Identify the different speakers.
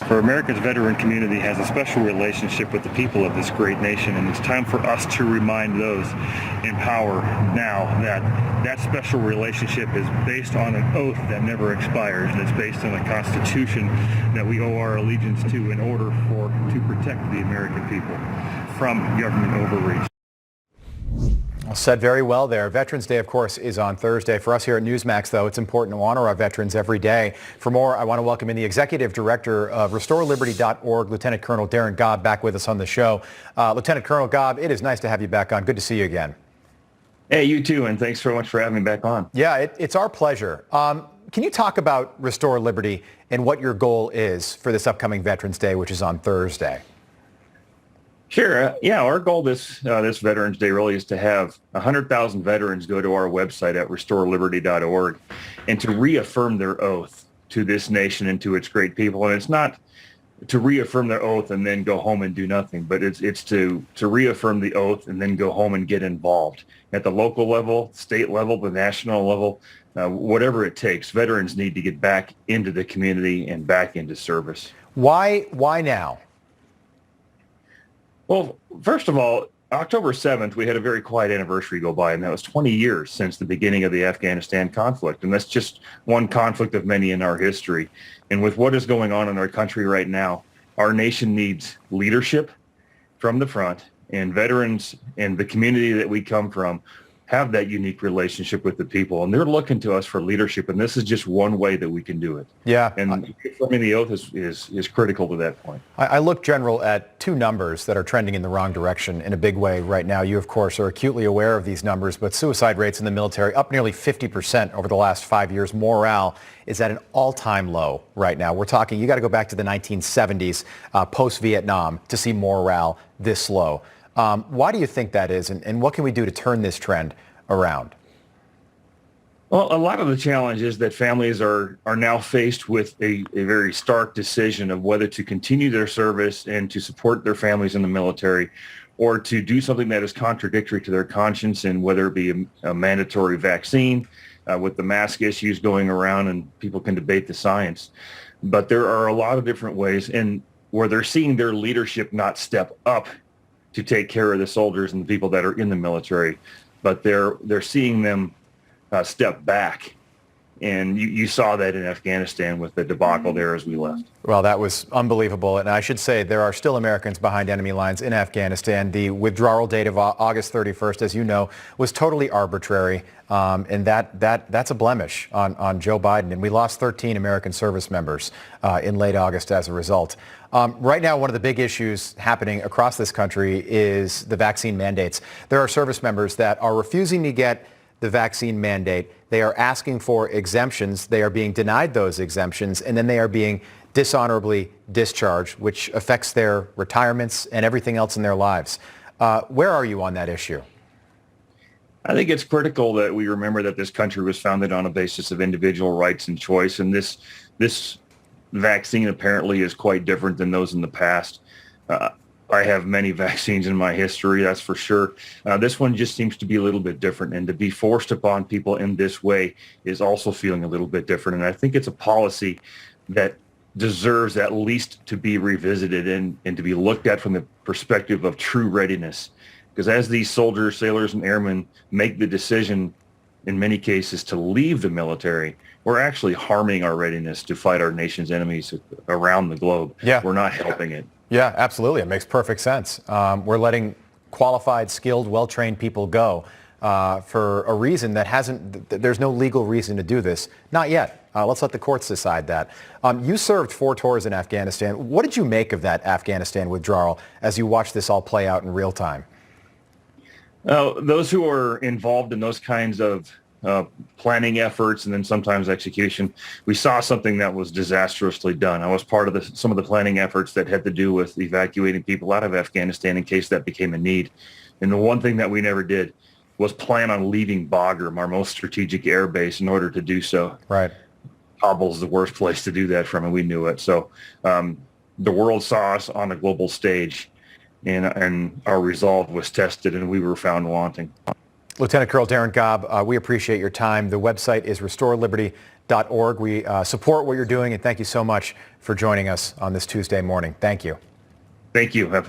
Speaker 1: For America's veteran community has a special relationship with the people of this great nation, and it's time for us to remind those in power now that that special relationship is based on an oath that never expires, and it's based on a Constitution that we owe our allegiance to in order to protect the American people from government overreach.
Speaker 2: Said very well there. Veterans Day, of course, is on Thursday. For us here at Newsmax, though, it's important to honor our veterans every day. For more, I want to welcome in the Executive Director of RestoreLiberty.org, Lieutenant Colonel Darin Gobb, back with us on the show. Lieutenant Colonel Gobb, it is nice to have you back on. Good to see you again.
Speaker 1: Hey, you too, and thanks so much for having me back on.
Speaker 2: Yeah, it's our pleasure. Can you talk about Restore Liberty and what your goal is for this upcoming Veterans Day, which is on Thursday?
Speaker 1: Sure. Yeah, our goal this Veterans Day really is to have 100,000 veterans go to our website at RestoreLiberty.org and to reaffirm their oath to this nation and to its great people. And it's not to reaffirm their oath and then go home and do nothing, but it's to reaffirm the oath and then go home and get involved at the local level, state level, the national level, whatever it takes. Veterans need to get back into the community and back into service.
Speaker 2: Why now?
Speaker 1: Well, first of all, October 7th, we had a very quiet anniversary go by, and that was 20 years since the beginning of the Afghanistan conflict. And that's just one conflict of many in our history. And with what is going on in our country right now, our nation needs leadership from the front, and veterans and the community that we come from have that unique relationship with the people, and they're looking to us for leadership, and this is just one way that we can do it.
Speaker 2: Yeah.
Speaker 1: And affirming the oath is critical to that point.
Speaker 2: I look, General, at two numbers that are trending in the wrong direction in a big way right now. You, of course, are acutely aware of these numbers, but suicide rates in the military up nearly 50% over the last 5 years. Morale is at an all-time low right now. We're talking, you got to go back to the 1970s, post-Vietnam, to see morale this low. Why do you think that is, and what can we do to turn this trend around?
Speaker 1: Well, a lot of the challenge is that families are now faced with a very stark decision of whether to continue their service and to support their families in the military, or to do something that is contradictory to their conscience, and whether it be a mandatory vaccine with the mask issues going around, and people can debate the science. But there are a lot of different ways and where they're seeing their leadership not step up to take care of the soldiers and the people that are in the military, but they're seeing them step back. And you saw that in Afghanistan with the debacle there as we left.
Speaker 2: Well, that was unbelievable. And I should say there are still Americans behind enemy lines in Afghanistan. The withdrawal date of August 31st, as you know, was totally arbitrary. And that's a blemish on Joe Biden. And we lost 13 American service members in late August as a result. Right now, one of the big issues happening across this country is the vaccine mandates. There are service members that are refusing to get the vaccine mandate. They are asking for exemptions. They are being denied those exemptions, and then they are being dishonorably discharged, which affects their retirements and everything else in their lives. Where are you on that issue?
Speaker 1: I think it's critical that we remember that this country was founded on a basis of individual rights and choice, and this vaccine apparently is quite different than those in the past. I have many vaccines in my history, that's for sure. This one just seems to be a little bit different, and to be forced upon people in this way is also feeling a little bit different. And I think it's a policy that deserves at least to be revisited and to be looked at from the perspective of true readiness. Because as these soldiers, sailors, and airmen make the decision, in many cases, to leave the military, we're actually harming our readiness to fight our nation's enemies around the globe.
Speaker 2: Yeah.
Speaker 1: We're not helping it.
Speaker 2: Yeah, absolutely. It makes perfect sense. We're letting qualified, skilled, well-trained people go for a reason that there's no legal reason to do this. Not yet. Let's let the courts decide that. You served 4 tours in Afghanistan. What did you make of that Afghanistan withdrawal as you watched this all play out in real time?
Speaker 1: Those who are involved in those kinds of planning efforts and then sometimes execution, we saw something that was disastrously done. I was part of some of the planning efforts that had to do with evacuating people out of Afghanistan in case that became a need. And the one thing that we never did was plan on leaving Bagram, our most strategic air base, in order to do so.
Speaker 2: Right.
Speaker 1: Kabul's the worst place to do that from, and we knew it. So the world saw us on a global stage, and our resolve was tested, and we were found wanting.
Speaker 2: Lieutenant Colonel Darin Gobb, we appreciate your time. The website is RestoreLiberty.org. Org. We support what you're doing, and thank you so much for joining us on this Tuesday morning. Thank you.
Speaker 1: Thank you.